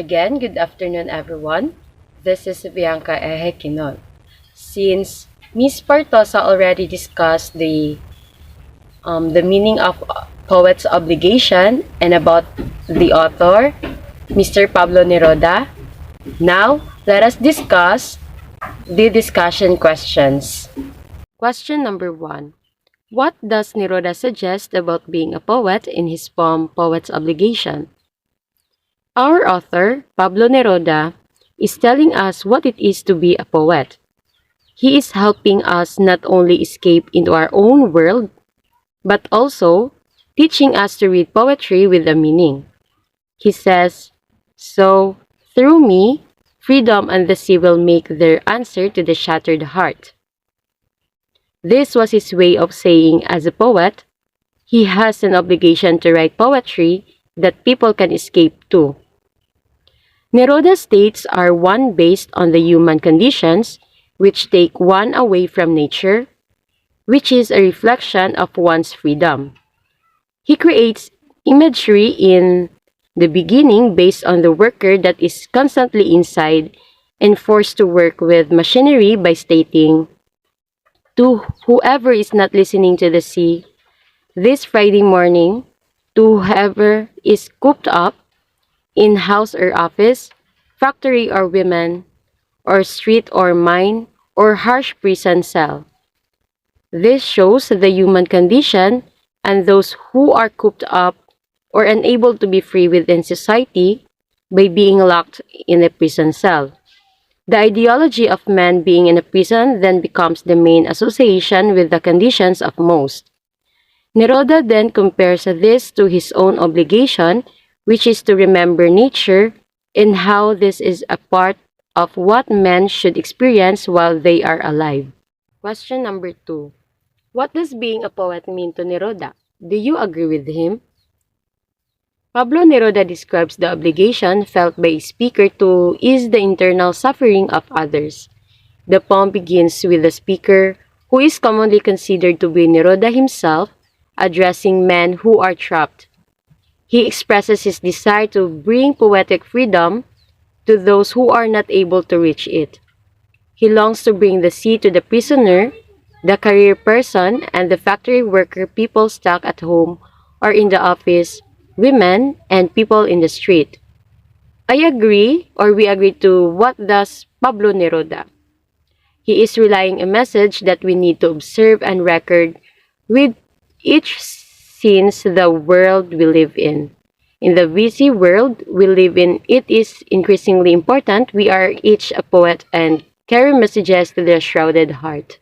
Again, good afternoon, everyone. This is Bianca Ehekinol. Since Miss Partosa already discussed the meaning of poet's obligation and about the author, Mr. Pablo Neruda, now let us discuss the discussion questions. Question number 1. What does Neruda suggest about being a poet in his poem Poet's Obligation? Our author, Pablo Neruda, is telling us what it is to be a poet. He is helping us not only escape into our own world, but also teaching us to read poetry with a meaning. He says, "So, through me, freedom and the sea will make their answer to the shattered heart." This was his way of saying, as a poet, he has an obligation to write poetry that people can escape to. Neruda's states are one based on the human conditions, which take one away from nature, which is a reflection of one's freedom. He creates imagery in the beginning based on the worker that is constantly inside and forced to work with machinery by stating, "To whoever is not listening to the sea, this Friday morning, to whoever is cooped up in house or office, factory or women, or street or mine, or harsh prison cell." This shows the human condition and those who are cooped up or unable to be free within society by being locked in a prison cell. The ideology of man being in a prison then becomes the main association with the conditions of most. Neruda then compares this to his own obligation, which is to remember nature and how this is a part of what men should experience while they are alive. Question number 2. What does being a poet mean to Neruda? Do you agree with him? Pablo Neruda describes the obligation felt by a speaker to ease the internal suffering of others. The poem begins with the speaker, who is commonly considered to be Neruda himself, addressing men who are trapped. He expresses his desire to bring poetic freedom to those who are not able to reach it. He longs to bring the sea to the prisoner, the career person, and the factory worker, people stuck at home or in the office, women, and people in the street. I agree, or we agree to what does Pablo Neruda. He is relaying a message that we need to observe and record with each since the world we live in. In the busy world we live in, it is increasingly important we are each a poet and carry messages to the shrouded heart.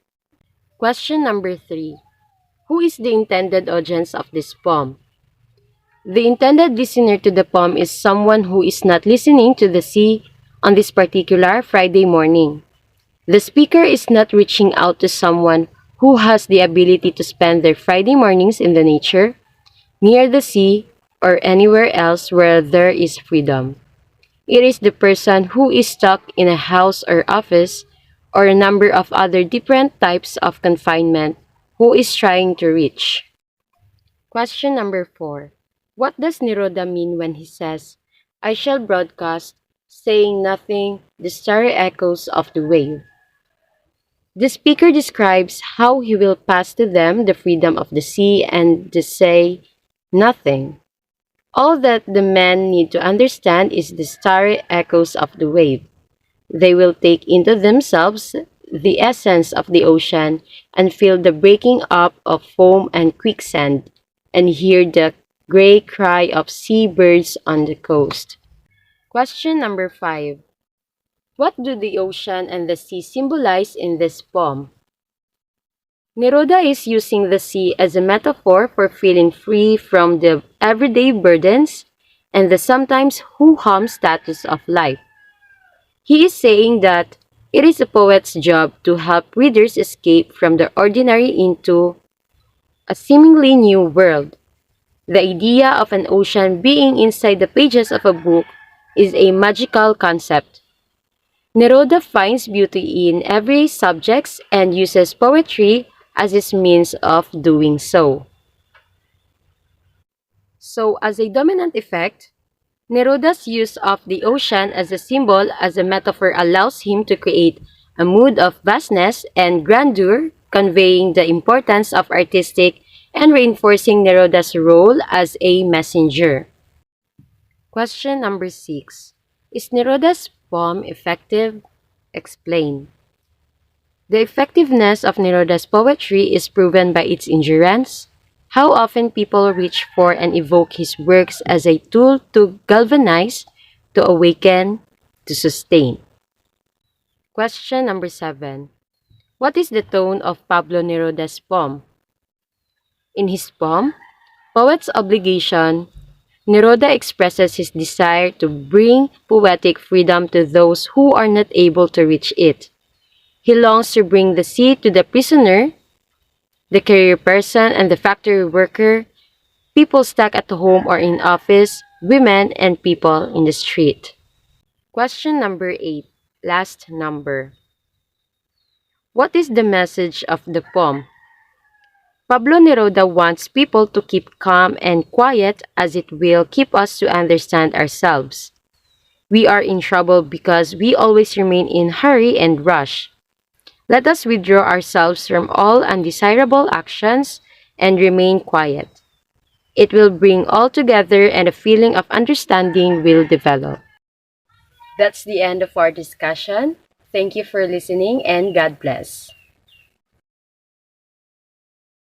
Question number 3. Who is the intended audience of this poem? The intended listener to the poem is someone who is not listening to the sea on this particular Friday morning. The speaker is not reaching out to someone who has the ability to spend their Friday mornings in the nature, near the sea, or anywhere else where there is freedom. It is the person who is stuck in a house or office or a number of other different types of confinement who is trying to reach. Question number 4. What does Neruda mean when he says, "I shall broadcast, saying nothing, the starry echoes of the wave"? The speaker describes how he will pass to them the freedom of the sea and to say nothing. All that the men need to understand is the starry echoes of the wave. They will take into themselves the essence of the ocean and feel the breaking up of foam and quicksand and hear the gray cry of seabirds on the coast. Question number 5. What do the ocean and the sea symbolize in this poem? Neruda is using the sea as a metaphor for feeling free from the everyday burdens and the sometimes hoo-hum status of life. He is saying that it is a poet's job to help readers escape from the ordinary into a seemingly new world. The idea of an ocean being inside the pages of a book is a magical concept. Neruda finds beauty in every subject and uses poetry as his means of doing so. So, as a dominant effect, Neruda's use of the ocean as a symbol, as a metaphor, allows him to create a mood of vastness and grandeur, conveying the importance of artistic and reinforcing Neruda's role as a messenger. Question number 6. Is Neruda's poem effective? Explain. The effectiveness of Neruda's poetry is proven by its endurance. How often people reach for and evoke his works as a tool to galvanize, to awaken, to sustain. Question number 7. What is the tone of Pablo Neruda's poem? In his poem, Poet's Obligation, Neruda expresses his desire to bring poetic freedom to those who are not able to reach it. He longs to bring the sea to the prisoner, the career person and the factory worker, people stuck at home or in office, women and people in the street. Question number 8. Last number. What is the message of the poem? Pablo Neruda wants people to keep calm and quiet as it will keep us to understand ourselves. We are in trouble because we always remain in hurry and rush. Let us withdraw ourselves from all undesirable actions and remain quiet. It will bring all together and a feeling of understanding will develop. That's the end of our discussion. Thank you for listening and God bless.